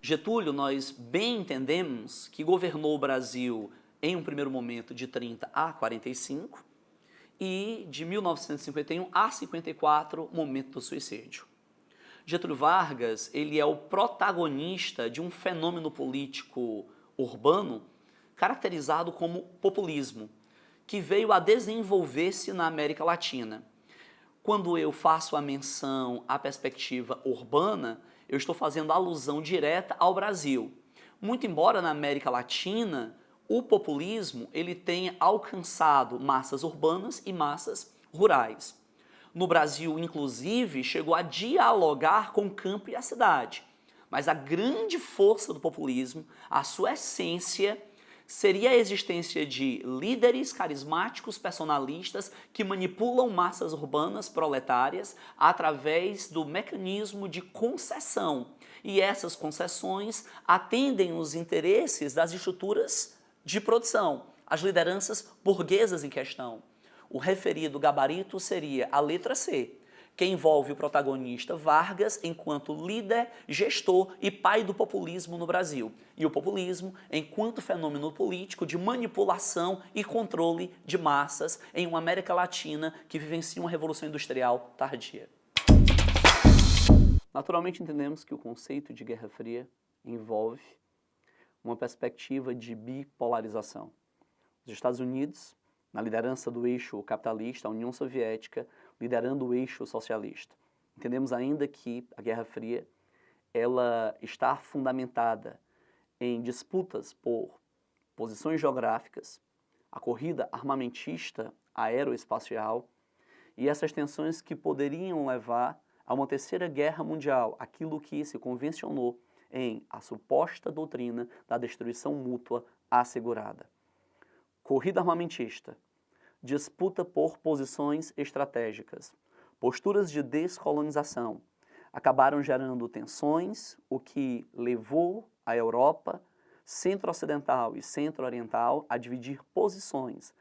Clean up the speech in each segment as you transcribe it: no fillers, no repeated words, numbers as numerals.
Getúlio, nós bem entendemos que governou o Brasil em um primeiro momento de 30 a 45 e de 1951 a 54, momento do suicídio. Getúlio Vargas, ele é o protagonista de um fenômeno político urbano caracterizado como populismo, que veio a desenvolver-se na América Latina. Quando eu faço a menção à perspectiva urbana, eu estou fazendo alusão direta ao Brasil. Muito embora na América Latina o populismo ele tenha alcançado massas urbanas e massas rurais. No Brasil, inclusive, chegou a dialogar com o campo e a cidade. Mas a grande força do populismo, a sua essência, seria a existência de líderes carismáticos, personalistas, que manipulam massas urbanas proletárias através do mecanismo de concessão. E essas concessões atendem os interesses das estruturas de produção, as lideranças burguesas em questão. O referido gabarito seria a letra C, que envolve o protagonista Vargas enquanto líder, gestor e pai do populismo no Brasil. E o populismo enquanto fenômeno político de manipulação e controle de massas em uma América Latina que vivencia uma revolução industrial tardia. Naturalmente entendemos que o conceito de Guerra Fria envolve uma perspectiva de bipolarização. Os Estados Unidos, na liderança do eixo capitalista, a União Soviética, liderando o eixo socialista. Entendemos ainda que a Guerra Fria ela está fundamentada em disputas por posições geográficas, a corrida armamentista aeroespacial e essas tensões que poderiam levar a uma terceira guerra mundial, aquilo que se convencionou em a suposta doutrina da destruição mútua assegurada. Corrida armamentista, disputa por posições estratégicas, posturas de descolonização, acabaram gerando tensões, o que levou a Europa centro-ocidental e centro-oriental a dividir posições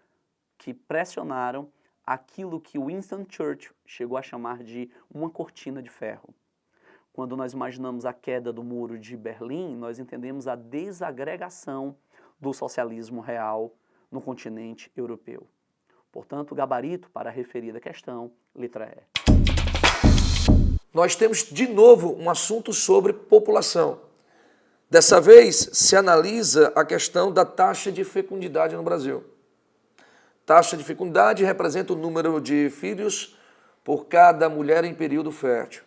que pressionaram aquilo que Winston Churchill chegou a chamar de uma cortina de ferro. Quando nós imaginamos a queda do Muro de Berlim, nós entendemos a desagregação do socialismo real no continente europeu. Portanto, o gabarito para a referida questão, letra E. Nós temos de novo um assunto sobre população. Dessa vez se analisa a questão da taxa de fecundidade no Brasil. Taxa de fecundidade representa o número de filhos por cada mulher em período fértil.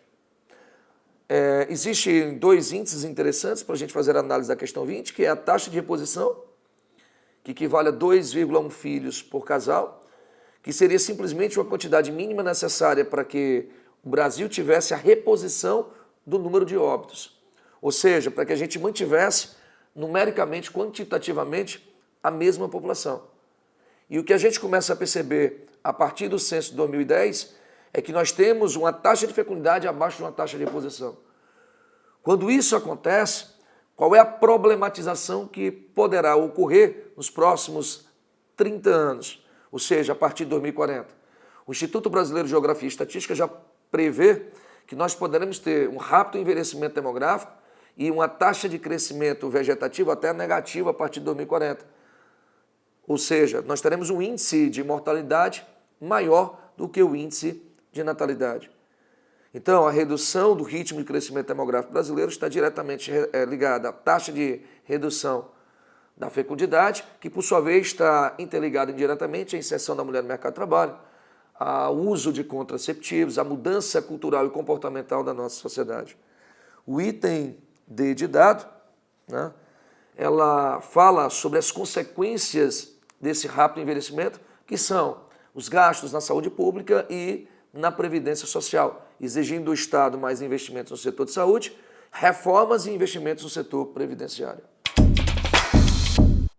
Existem dois índices interessantes para a gente fazer a análise da questão 20, que é a taxa de reposição, que equivale a 2,1 filhos por casal, que seria simplesmente uma quantidade mínima necessária para que o Brasil tivesse a reposição do número de óbitos. Ou seja, para que a gente mantivesse numericamente, quantitativamente, a mesma população. E o que a gente começa a perceber a partir do censo de 2010 é que nós temos uma taxa de fecundidade abaixo de uma taxa de reposição. Quando isso acontece, qual é a problematização que poderá ocorrer nos próximos 30 anos, ou seja, a partir de 2040? O Instituto Brasileiro de Geografia e Estatística já prevê que nós poderemos ter um rápido envelhecimento demográfico e uma taxa de crescimento vegetativo até negativa a partir de 2040. Ou seja, nós teremos um índice de mortalidade maior do que o índice de natalidade. Então, a redução do ritmo de crescimento demográfico brasileiro está diretamente ligada à taxa de redução da fecundidade, que por sua vez está interligada indiretamente à inserção da mulher no mercado de trabalho, ao uso de contraceptivos, à mudança cultural e comportamental da nossa sociedade. O item D de dado, né, ela fala sobre as consequências desse rápido envelhecimento, que são os gastos na saúde pública e na previdência social, exigindo do Estado mais investimentos no setor de saúde, reformas e investimentos no setor previdenciário.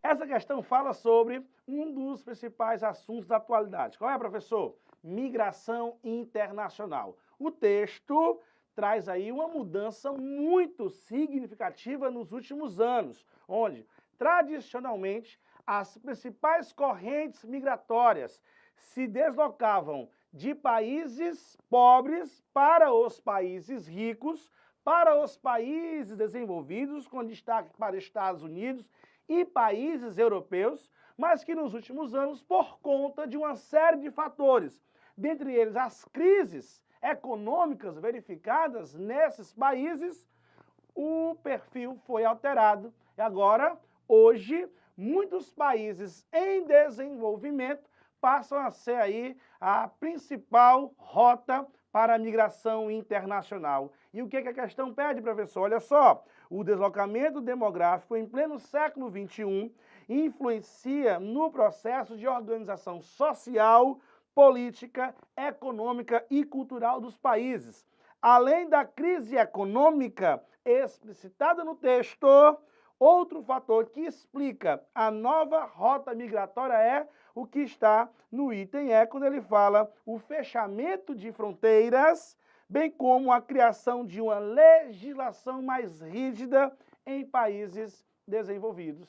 Essa questão fala sobre um dos principais assuntos da atualidade. Qual é, professor? Migração internacional. O texto traz aí uma mudança muito significativa nos últimos anos, onde, tradicionalmente, as principais correntes migratórias se deslocavam de países pobres para os países ricos para os países desenvolvidos, com destaque para Estados Unidos e países europeus, mas que nos últimos anos, por conta de uma série de fatores, dentre eles as crises econômicas verificadas nesses países, o perfil foi alterado. E agora, hoje, muitos países em desenvolvimento passam a ser aí a principal rota para a migração internacional. E o que a questão pede, professor? Olha só, o deslocamento demográfico em pleno século XXI influencia no processo de organização social, política, econômica e cultural dos países. Além da crise econômica explicitada no texto, outro fator que explica a nova rota migratória é o que está no item E, quando ele fala o fechamento de fronteiras, bem como a criação de uma legislação mais rígida em países desenvolvidos.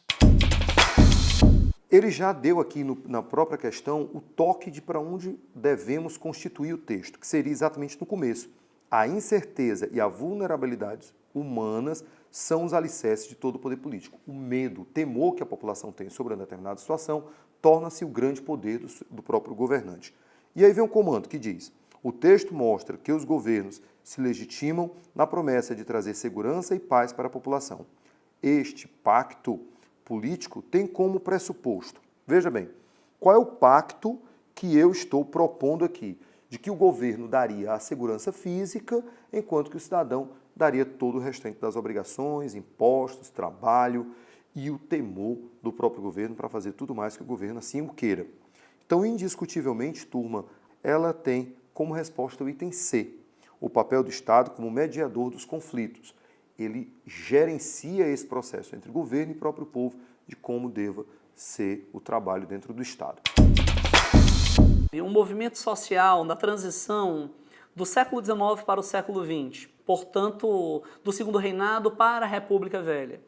Ele já deu aqui na própria questão o toque de para onde devemos constituir o texto, que seria exatamente no começo. A incerteza e a vulnerabilidade humanas são os alicerces de todo o poder político. O medo, o temor que a população tem sobre uma determinada situação torna-se o grande poder do próprio governante. E aí vem um comando que diz: o texto mostra que os governos se legitimam na promessa de trazer segurança e paz para a população. Este pacto político tem como pressuposto, veja bem, qual é o pacto que eu estou propondo aqui? De que o governo daria a segurança física, enquanto que o cidadão daria todo o restante das obrigações, impostos, trabalho e o temor do próprio governo para fazer tudo mais que o governo assim o queira. Então, indiscutivelmente, turma, ela tem como resposta o item C, o papel do Estado como mediador dos conflitos. Ele gerencia esse processo entre governo e próprio povo de como deva ser o trabalho dentro do Estado. Um movimento social na transição do século XIX para o século XX, portanto, do Segundo Reinado para a República Velha.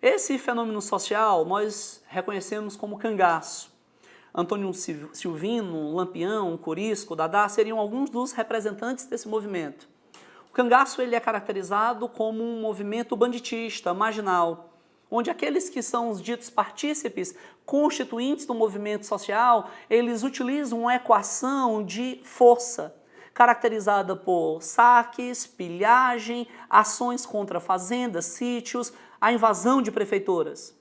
Esse fenômeno social nós reconhecemos como cangaço. Antônio Silvino, Lampião, Corisco, Dadá seriam alguns dos representantes desse movimento. O cangaço ele é caracterizado como um movimento banditista, marginal, onde aqueles que são os ditos partícipes constituintes do movimento social, eles utilizam uma equação de força, caracterizada por saques, pilhagem, ações contra fazendas, sítios, a invasão de prefeituras.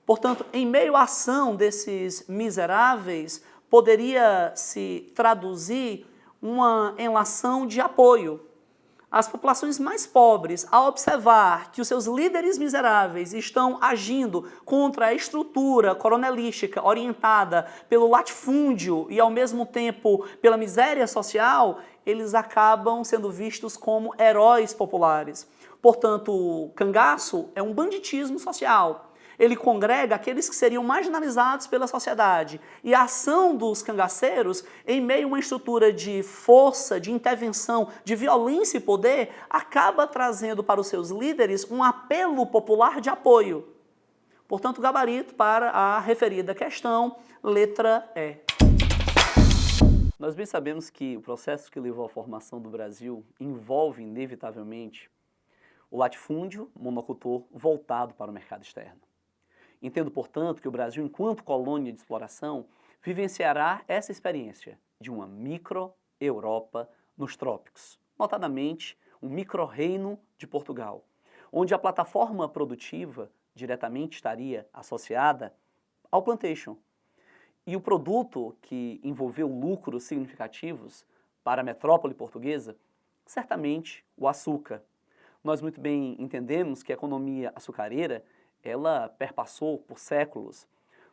Portanto, em meio à ação desses miseráveis, poderia se traduzir uma enlação de apoio. As populações mais pobres, ao observar que os seus líderes miseráveis estão agindo contra a estrutura coronelística orientada pelo latifúndio e, ao mesmo tempo, pela miséria social, eles acabam sendo vistos como heróis populares. Portanto, o cangaço é um banditismo social. Ele congrega aqueles que seriam marginalizados pela sociedade. E a ação dos cangaceiros, em meio a uma estrutura de força, de intervenção, de violência e poder, acaba trazendo para os seus líderes um apelo popular de apoio. Portanto, gabarito para a referida questão, letra E. Nós bem sabemos que o processo que levou à formação do Brasil envolve, inevitavelmente, o latifúndio monocultor voltado para o mercado externo. Entendo, portanto, que o Brasil, enquanto colônia de exploração, vivenciará essa experiência de uma micro-Europa nos trópicos, notadamente um micro-reino de Portugal, onde a plataforma produtiva diretamente estaria associada ao plantation. E o produto que envolveu lucros significativos para a metrópole portuguesa, certamente o açúcar. Nós muito bem entendemos que a economia açucareira ela perpassou por séculos,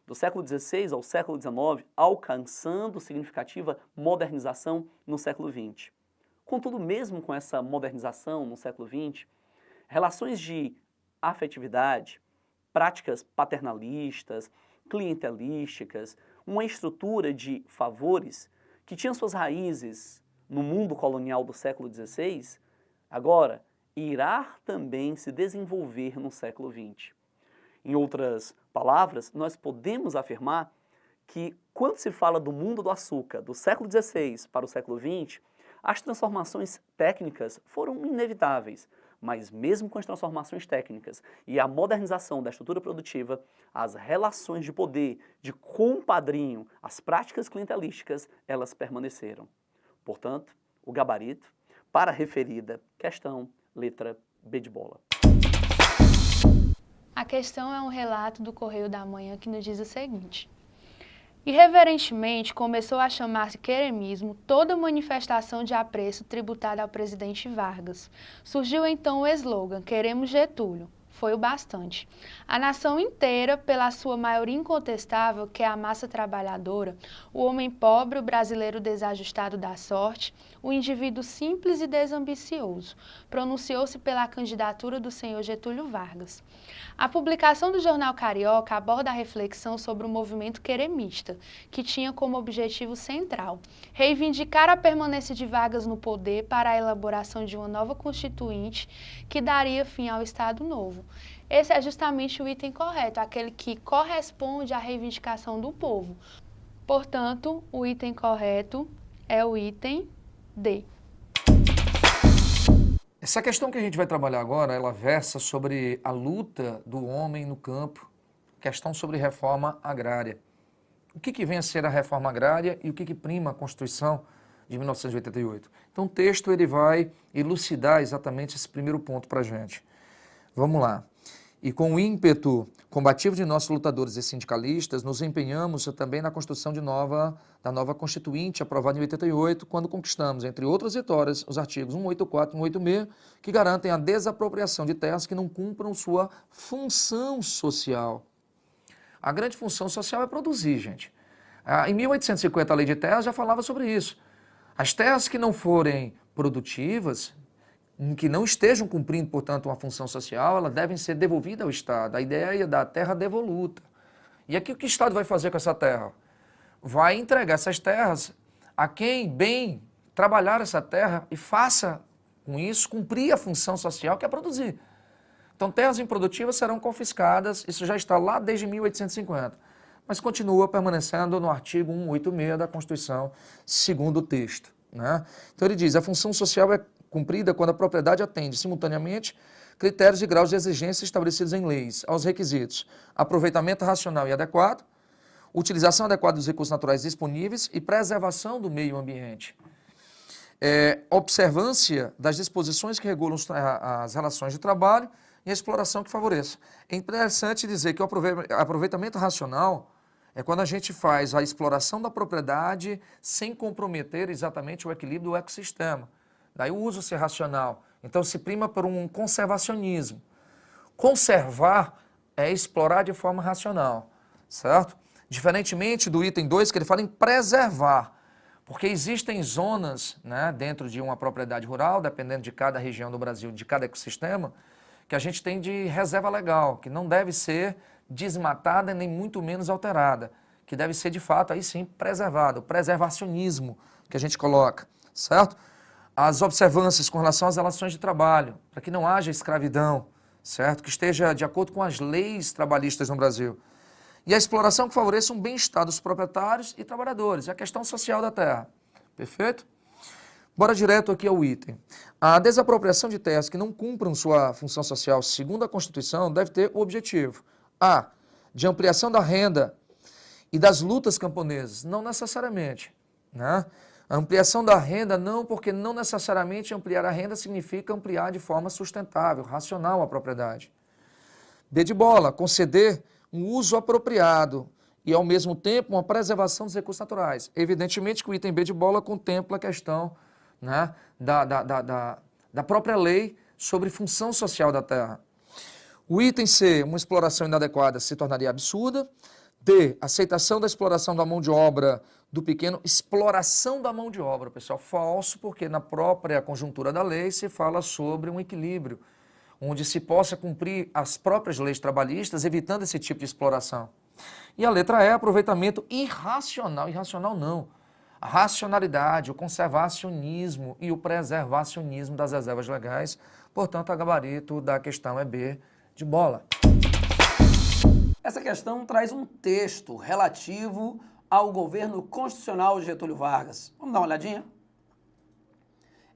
do século XVI ao século XIX, alcançando significativa modernização no século XX. Contudo, mesmo com essa modernização no século XX, relações de afetividade, práticas paternalistas, clientelísticas, uma estrutura de favores que tinham suas raízes no mundo colonial do século XVI, agora irá também se desenvolver no século XX. Em outras palavras, nós podemos afirmar que, quando se fala do mundo do açúcar do século XVI para o século XX, as transformações técnicas foram inevitáveis, Mas mesmo com as transformações técnicas e a modernização da estrutura produtiva, as relações de poder, de compadrinho, as práticas clientelísticas, elas permaneceram. Portanto, o gabarito para a referida questão, letra B de bola. A questão é um relato do Correio da Manhã que nos diz o seguinte: irreverentemente começou a chamar-se queremismo toda manifestação de apreço tributada ao presidente Vargas. Surgiu então o slogan "Queremos Getúlio". Foi o bastante. A nação inteira, pela sua maioria incontestável, que é a massa trabalhadora, o homem pobre, o brasileiro desajustado da sorte, o indivíduo simples e desambicioso, pronunciou-se pela candidatura do senhor Getúlio Vargas. A publicação do Jornal Carioca aborda a reflexão sobre o movimento queremista, que tinha como objetivo central reivindicar a permanência de Vargas no poder para a elaboração de uma nova constituinte que daria fim ao Estado Novo. Esse é justamente o item correto, aquele que corresponde à reivindicação do povo. Portanto, o item correto é o item D. Essa questão que a gente vai trabalhar agora, ela versa sobre a luta do homem no campo, questão sobre reforma agrária. O que vem a ser a reforma agrária e o que prima a Constituição de 1988? Então o texto ele vai elucidar exatamente esse primeiro ponto para a gente. Vamos lá. E com o ímpeto combativo de nossos lutadores e sindicalistas, nos empenhamos também na construção da nova Constituinte, aprovada em 88, quando conquistamos, entre outras vitórias, os artigos 184 e 186, que garantem a desapropriação de terras que não cumpram sua função social. A grande função social é produzir, gente. Em 1850, a Lei de Terras já falava sobre isso. As terras que não forem produtivas, que não estejam cumprindo, portanto, uma função social, elas devem ser devolvidas ao Estado. A ideia da terra devoluta. E aqui o que o Estado vai fazer com essa terra? Vai entregar essas terras a quem bem trabalhar essa terra e faça com isso cumprir a função social que é produzir. Então, terras improdutivas serão confiscadas, isso já está lá desde 1850, mas continua permanecendo no artigo 186 da Constituição, segundo o texto, né? Então ele diz, a função social é cumprida quando a propriedade atende simultaneamente critérios e graus de exigência estabelecidos em leis, aos requisitos aproveitamento racional e adequado, utilização adequada dos recursos naturais disponíveis e preservação do meio ambiente. Observância das disposições que regulam as relações de trabalho e a exploração que favoreça. É interessante dizer que o aproveitamento racional é quando a gente faz a exploração da propriedade sem comprometer exatamente o equilíbrio do ecossistema. Daí o uso ser racional. Então se prima por um conservacionismo. Conservar é explorar de forma racional, certo? Diferentemente do item 2, que ele fala em preservar. Porque existem zonas, né, dentro de uma propriedade rural, dependendo de cada região do Brasil, de cada ecossistema, que a gente tem de reserva legal, que não deve ser desmatada nem muito menos alterada, que deve ser de fato aí sim preservada, o preservacionismo que a gente coloca, certo? As observâncias com relação às relações de trabalho, para que não haja escravidão, certo? Que esteja de acordo com as leis trabalhistas no Brasil. E a exploração que favoreça um bem-estar dos proprietários e trabalhadores, a questão social da terra. Perfeito? Bora direto aqui ao item. A desapropriação de terras que não cumpram sua função social segundo a Constituição deve ter o objetivo A, de ampliação da renda e das lutas camponesas, não necessariamente, né? A ampliação da renda não, porque não necessariamente ampliar a renda significa ampliar de forma sustentável, racional a propriedade. B de bola, conceder um uso apropriado e, ao mesmo tempo, uma preservação dos recursos naturais. Evidentemente que o item B de bola contempla a questão, né, da própria lei sobre função social da terra. O item C, uma exploração inadequada, se tornaria absurda. D, aceitação da exploração da mão de obra do pequeno. Exploração da mão de obra, pessoal, falso, porque na própria conjuntura da lei se fala sobre um equilíbrio, onde se possa cumprir as próprias leis trabalhistas, evitando esse tipo de exploração. E a letra E, aproveitamento irracional. Irracional não. A racionalidade, o conservacionismo e o preservacionismo das reservas legais. Portanto, a gabarito da questão é B de bola. Essa questão traz um texto relativo ao governo constitucional de Getúlio Vargas. Vamos dar uma olhadinha?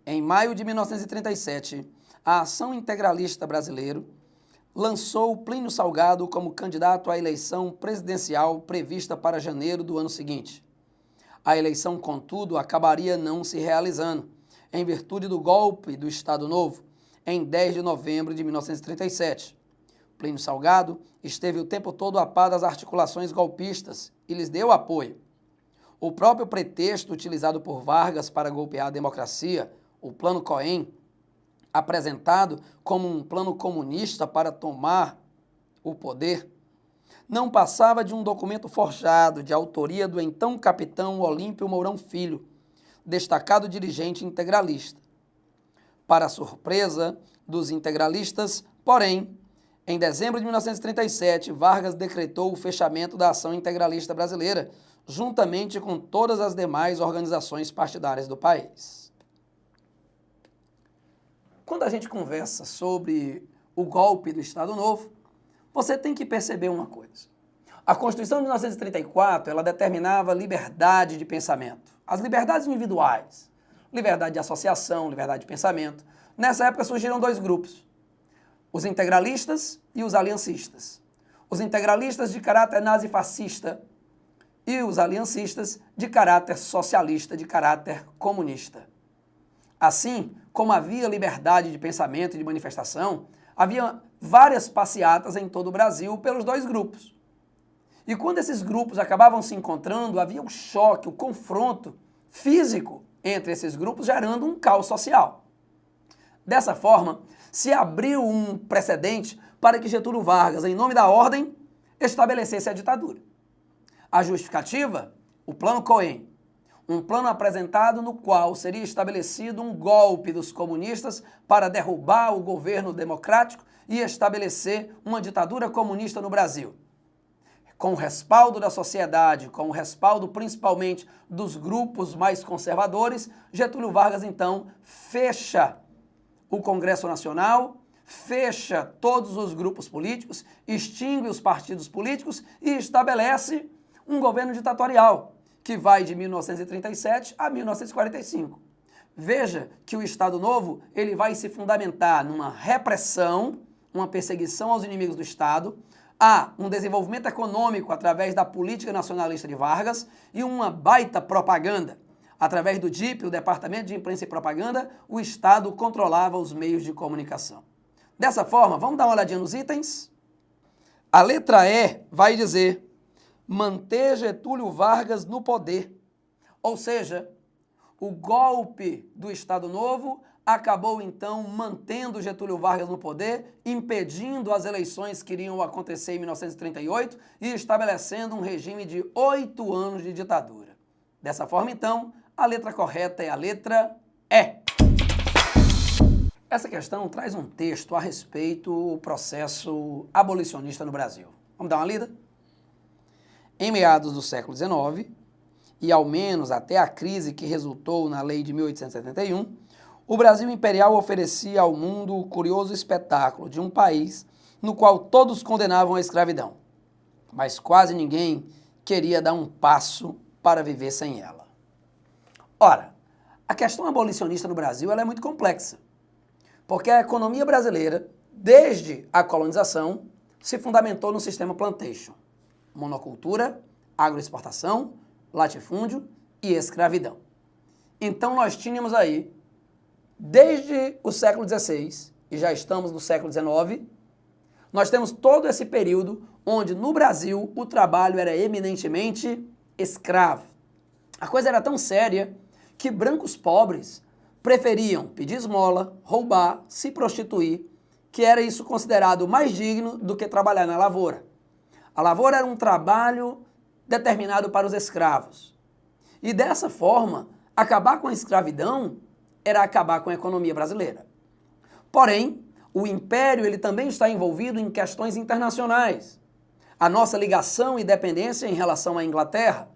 Em maio de 1937, a Ação Integralista Brasileira lançou Plínio Salgado como candidato à eleição presidencial prevista para janeiro do ano seguinte. A eleição, contudo, acabaria não se realizando, em virtude do golpe do Estado Novo, em 10 de novembro de 1937. Plínio Salgado esteve o tempo todo a par das articulações golpistas e lhes deu apoio. O próprio pretexto utilizado por Vargas para golpear a democracia, o Plano Cohen, apresentado como um plano comunista para tomar o poder, não passava de um documento forjado de autoria do então capitão Olímpio Mourão Filho, destacado dirigente integralista. Para a surpresa dos integralistas, porém, em dezembro de 1937, Vargas decretou o fechamento da Ação Integralista Brasileira, juntamente com todas as demais organizações partidárias do país. Quando a gente conversa sobre o golpe do Estado Novo, você tem que perceber uma coisa. A Constituição de 1934, ela determinava liberdade de pensamento. As liberdades individuais, liberdade de associação, liberdade de pensamento. Nessa época surgiram dois grupos, os integralistas e os aliancistas. Os integralistas de caráter nazifascista e os aliancistas de caráter socialista, de caráter comunista. Assim, como havia liberdade de pensamento e de manifestação, havia várias passeatas em todo o Brasil pelos dois grupos. E quando esses grupos acabavam se encontrando, havia um choque, um confronto físico entre esses grupos, gerando um caos social. Dessa forma, se abriu um precedente para que Getúlio Vargas, em nome da ordem, estabelecesse a ditadura. A justificativa? O Plano Cohen. Um plano apresentado no qual seria estabelecido um golpe dos comunistas para derrubar o governo democrático e estabelecer uma ditadura comunista no Brasil. Com o respaldo da sociedade, com o respaldo principalmente dos grupos mais conservadores, Getúlio Vargas, então, fecha o Congresso Nacional, fecha todos os grupos políticos, extingue os partidos políticos e estabelece um governo ditatorial, que vai de 1937 a 1945. Veja que o Estado Novo ele vai se fundamentar numa repressão, uma perseguição aos inimigos do Estado, há um desenvolvimento econômico através da política nacionalista de Vargas e uma baita propaganda. Através do DIP, o Departamento de Imprensa e Propaganda, o Estado controlava os meios de comunicação. Dessa forma, vamos dar uma olhadinha nos itens? A letra E vai dizer manter Getúlio Vargas no poder. Ou seja, o golpe do Estado Novo acabou, então, mantendo Getúlio Vargas no poder, impedindo as eleições que iriam acontecer em 1938 e estabelecendo um regime de 8 anos de ditadura. Dessa forma, então, a letra correta é a letra E. Essa questão traz um texto a respeito do processo abolicionista no Brasil. Vamos dar uma lida? Em meados do século XIX, e ao menos até a crise que resultou na Lei de 1871, o Brasil imperial oferecia ao mundo o curioso espetáculo de um país no qual todos condenavam a escravidão, mas quase ninguém queria dar um passo para viver sem ela. Ora, a questão abolicionista no Brasil ela é muito complexa, porque a economia brasileira, desde a colonização, se fundamentou no sistema plantation. Monocultura, agroexportação, latifúndio e escravidão. Então nós tínhamos aí, desde o século XVI, e já estamos no século XIX, nós temos todo esse período onde no Brasil o trabalho era eminentemente escravo. A coisa era tão séria que brancos pobres preferiam pedir esmola, roubar, se prostituir, que era isso considerado mais digno do que trabalhar na lavoura. A lavoura era um trabalho determinado para os escravos. E dessa forma, acabar com a escravidão era acabar com a economia brasileira. Porém, o Império ele também está envolvido em questões internacionais. A nossa ligação e dependência em relação à Inglaterra.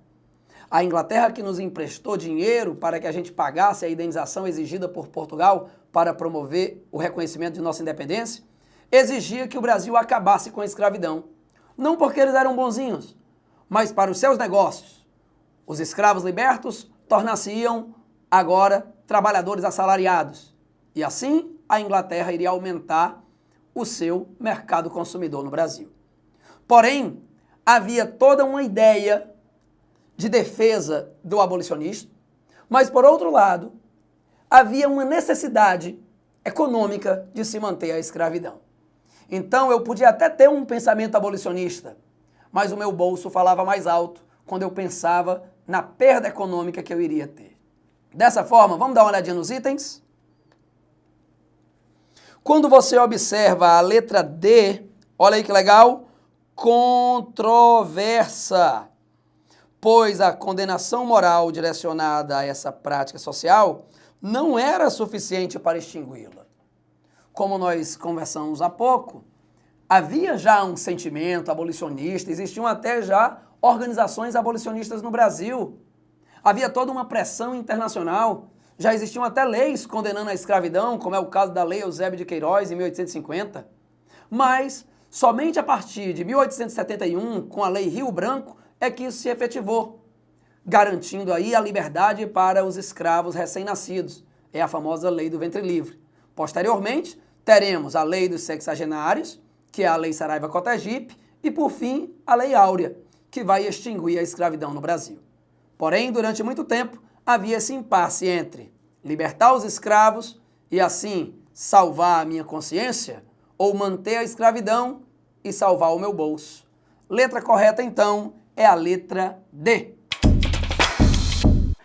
A Inglaterra que nos emprestou dinheiro para que a gente pagasse a indenização exigida por Portugal para promover o reconhecimento de nossa independência, exigia que o Brasil acabasse com a escravidão. Não porque eles eram bonzinhos, mas para os seus negócios. Os escravos libertos tornar-se-iam agora trabalhadores assalariados. E assim, a Inglaterra iria aumentar o seu mercado consumidor no Brasil. Porém, havia toda uma ideia de defesa do abolicionismo, mas, por outro lado, havia uma necessidade econômica de se manter a escravidão. Então, eu podia até ter um pensamento abolicionista, mas o meu bolso falava mais alto quando eu pensava na perda econômica que eu iria ter. Dessa forma, vamos dar uma olhadinha nos itens? Quando você observa a letra D, olha aí que legal, controversa, pois a condenação moral direcionada a essa prática social não era suficiente para extingui-la. Como nós conversamos há pouco, havia já um sentimento abolicionista, existiam até já organizações abolicionistas no Brasil. Havia toda uma pressão internacional, já existiam até leis condenando a escravidão, como é o caso da Lei Eusébio de Queiroz, em 1850. Mas somente a partir de 1871, com a Lei Rio Branco, é que isso se efetivou, garantindo aí a liberdade para os escravos recém-nascidos. É a famosa Lei do Ventre Livre. Posteriormente, teremos a Lei dos Sexagenários, que é a Lei Saraiva-Cotegipe, e, por fim, a Lei Áurea, que vai extinguir a escravidão no Brasil. Porém, durante muito tempo, havia esse impasse entre libertar os escravos e, assim, salvar a minha consciência, ou manter a escravidão e salvar o meu bolso. Letra correta, então, é a letra D.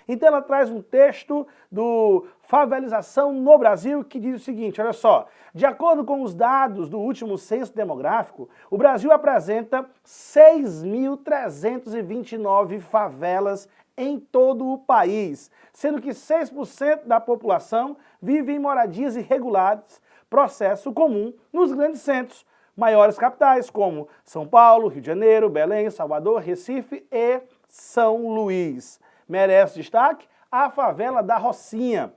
Então ela traz um texto do Favelização no Brasil que diz o seguinte, olha só, de acordo com os dados do último censo demográfico, o Brasil apresenta 6.329 favelas em todo o país, sendo que 6% da população vive em moradias irregulares, processo comum nos grandes centros, maiores capitais como São Paulo, Rio de Janeiro, Belém, Salvador, Recife e São Luís. Merece destaque a favela da Rocinha,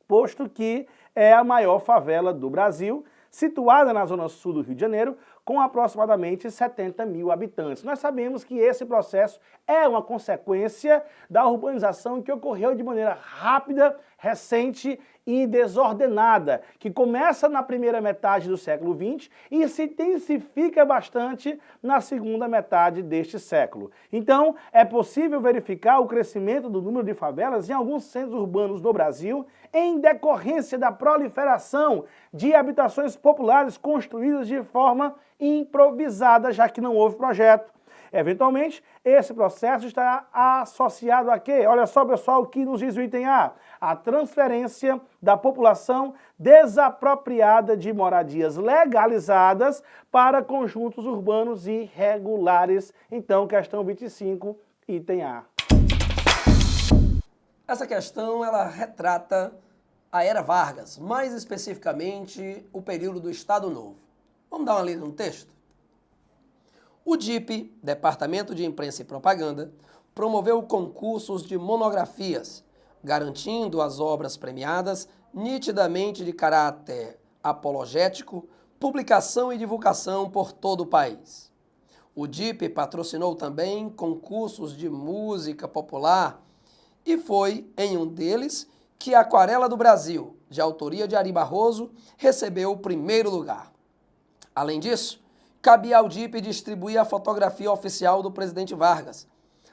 posto que é a maior favela do Brasil, situada na zona sul do Rio de Janeiro, com aproximadamente 70 mil habitantes. Nós sabemos que esse processo é uma consequência da urbanização que ocorreu de maneira rápida, recente e desordenada, que começa na primeira metade do século XX e se intensifica bastante na segunda metade deste século. Então, é possível verificar o crescimento do número de favelas em alguns centros urbanos do Brasil em decorrência da proliferação de habitações populares construídas de forma improvisada, já que não houve projeto. Eventualmente, esse processo está associado a quê? Olha só, pessoal, o que nos diz o item A. A transferência da população desapropriada de moradias legalizadas para conjuntos urbanos irregulares. Então, questão 25, item A. Essa questão, ela retrata a Era Vargas, mais especificamente o período do Estado Novo. Vamos dar uma lida no texto? O DIP, Departamento de Imprensa e Propaganda, promoveu concursos de monografias, garantindo as obras premiadas nitidamente de caráter apologético, publicação e divulgação por todo o país. O DIP patrocinou também concursos de música popular e foi em um deles que a Aquarela do Brasil, de autoria de Ari Barroso, recebeu o primeiro lugar. Além disso, cabia ao DIP distribuir a fotografia oficial do presidente Vargas,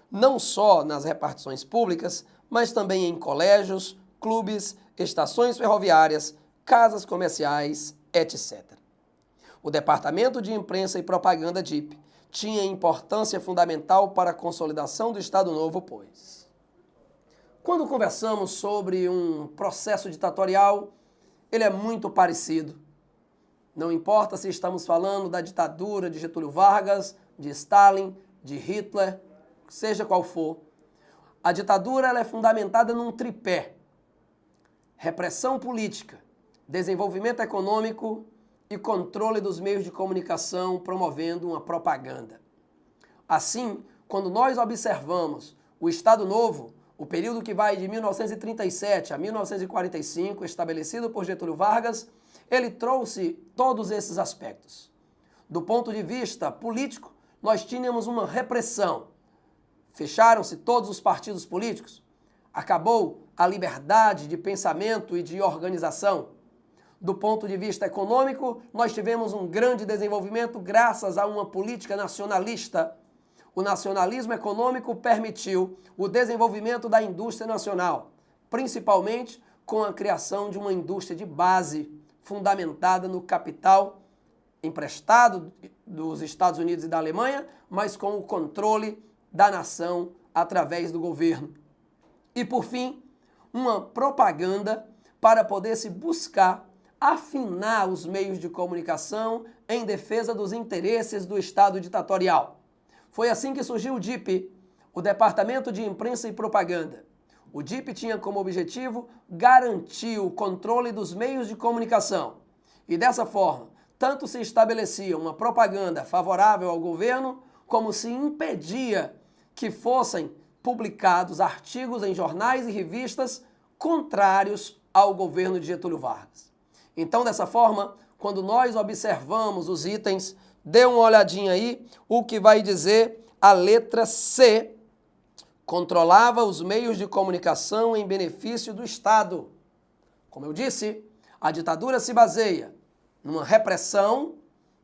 não só nas repartições públicas, mas também em colégios, clubes, estações ferroviárias, casas comerciais, etc. O Departamento de Imprensa e Propaganda DIP tinha importância fundamental para a consolidação do Estado Novo, pois quando conversamos sobre um processo ditatorial, ele é muito parecido. Não importa se estamos falando da ditadura de Getúlio Vargas, de Stalin, de Hitler, seja qual for. A ditadura ela é fundamentada num tripé: repressão política, desenvolvimento econômico e controle dos meios de comunicação, promovendo uma propaganda. Assim, quando nós observamos o Estado Novo, o período que vai de 1937 a 1945, estabelecido por Getúlio Vargas, ele trouxe todos esses aspectos. Do ponto de vista político, nós tínhamos uma repressão. Fecharam-se todos os partidos políticos. Acabou a liberdade de pensamento e de organização. Do ponto de vista econômico, nós tivemos um grande desenvolvimento graças a uma política nacionalista. O nacionalismo econômico permitiu o desenvolvimento da indústria nacional, principalmente com a criação de uma indústria de base, fundamentada no capital emprestado dos Estados Unidos e da Alemanha, mas com o controle da nação através do governo. E, por fim, uma propaganda para poder se buscar afinar os meios de comunicação em defesa dos interesses do Estado ditatorial. Foi assim que surgiu o DIP, o Departamento de Imprensa e Propaganda. O DIP tinha como objetivo garantir o controle dos meios de comunicação. E dessa forma, tanto se estabelecia uma propaganda favorável ao governo, como se impedia que fossem publicados artigos em jornais e revistas contrários ao governo de Getúlio Vargas. Então, dessa forma, quando nós observamos os itens, dê uma olhadinha aí, o que vai dizer a letra C, controlava os meios de comunicação em benefício do Estado. Como eu disse, a ditadura se baseia numa repressão,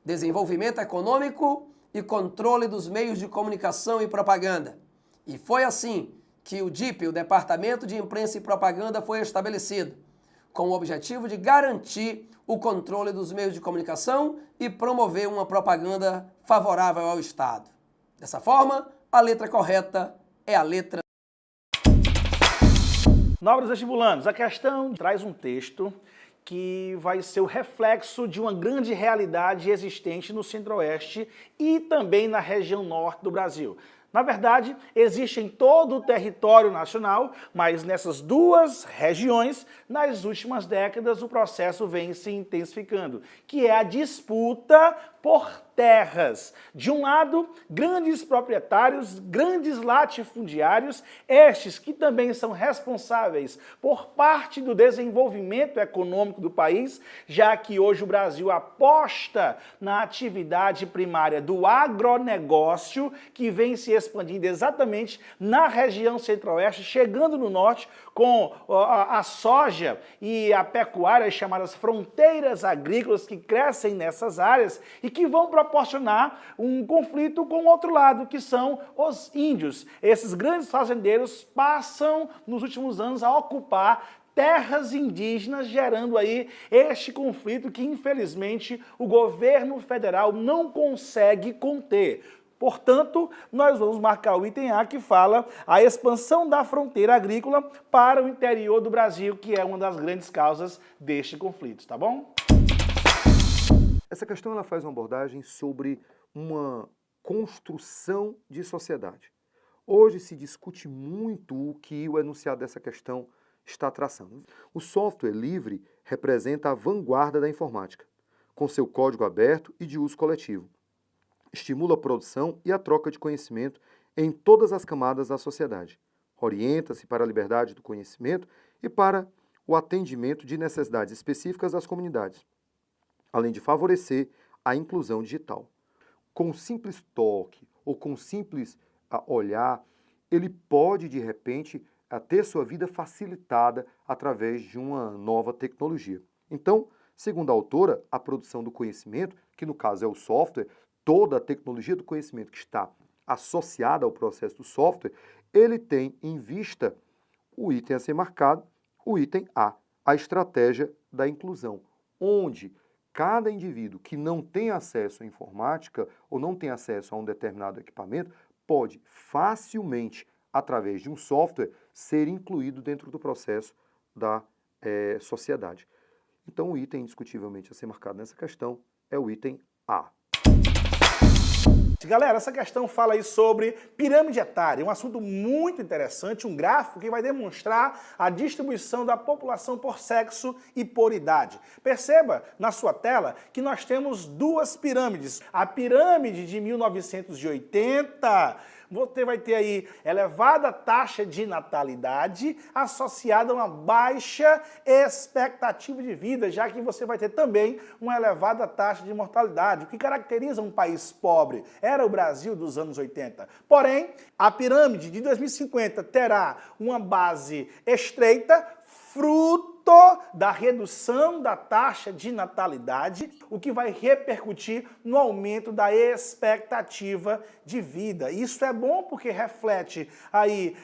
desenvolvimento econômico e controle dos meios de comunicação e propaganda. E foi assim que o DIP, o Departamento de Imprensa e Propaganda, foi estabelecido, com o objetivo de garantir o controle dos meios de comunicação e promover uma propaganda favorável ao Estado. Dessa forma, a letra correta é a letra. Nobres vestibulandos, a questão traz um texto que vai ser o reflexo de uma grande realidade existente no Centro-Oeste e também na região norte do Brasil. Na verdade, existe em todo o território nacional, mas nessas duas regiões, nas últimas décadas, o processo vem se intensificando, que é a disputa por terras. De um lado, grandes proprietários, grandes latifundiários, estes que também são responsáveis por parte do desenvolvimento econômico do país, já que hoje o Brasil aposta na atividade primária do agronegócio, que vem se expandindo exatamente na região centro-oeste, chegando no norte com a soja e a pecuária, as chamadas fronteiras agrícolas que crescem nessas áreas e que vão proporcionar um conflito com o outro lado, que são os índios. Esses grandes fazendeiros passam, nos últimos anos, a ocupar terras indígenas, gerando aí este conflito que, infelizmente, o governo federal não consegue conter. Portanto, nós vamos marcar o item A, que fala a expansão da fronteira agrícola para o interior do Brasil, que é uma das grandes causas deste conflito, tá bom? Essa questão ela faz uma abordagem sobre uma construção de sociedade. Hoje se discute muito o que o enunciado dessa questão está traçando. O software livre representa a vanguarda da informática, com seu código aberto e de uso coletivo. Estimula a produção e a troca de conhecimento em todas as camadas da sociedade. Orienta-se para a liberdade do conhecimento e para o atendimento de necessidades específicas das comunidades, além de favorecer a inclusão digital. Com um simples toque ou com um simples olhar, ele pode, de repente, ter sua vida facilitada através de uma nova tecnologia. Então, segundo a autora, a produção do conhecimento, que no caso é o software, toda a tecnologia do conhecimento que está associada ao processo do software, ele tem em vista o item a ser marcado, o item a estratégia da inclusão, onde cada indivíduo que não tem acesso à informática ou não tem acesso a um determinado equipamento pode facilmente, através de um software, ser incluído dentro do processo da sociedade. Então, o item indiscutivelmente a ser marcado nessa questão é o item A. Galera, essa questão fala aí sobre pirâmide etária, um assunto muito interessante, um gráfico que vai demonstrar a distribuição da população por sexo e por idade. Perceba na sua tela que nós temos duas pirâmides. A pirâmide de 1980, você vai ter aí elevada taxa de natalidade associada a uma baixa expectativa de vida, já que você vai ter também uma elevada taxa de mortalidade, o que caracteriza um país pobre. Era o Brasil dos anos 80. Porém, a pirâmide de 2050 terá uma base estreita, fruto da redução da taxa de natalidade, o que vai repercutir no aumento da expectativa de vida. Isso é bom porque reflete aí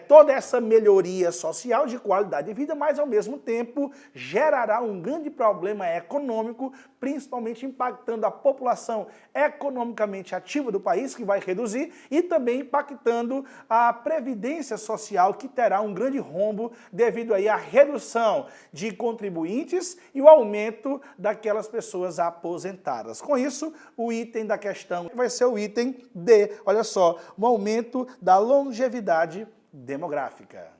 toda essa melhoria social de qualidade de vida, mas ao mesmo tempo gerará um grande problema econômico, principalmente impactando a população economicamente ativa do país, que vai reduzir, e também impactando a previdência social, que terá um grande rombo devido aí à redução de contribuintes e o aumento daquelas pessoas aposentadas. Com isso, o item da questão vai ser o item D. Olha só, um aumento da longevidade demográfica.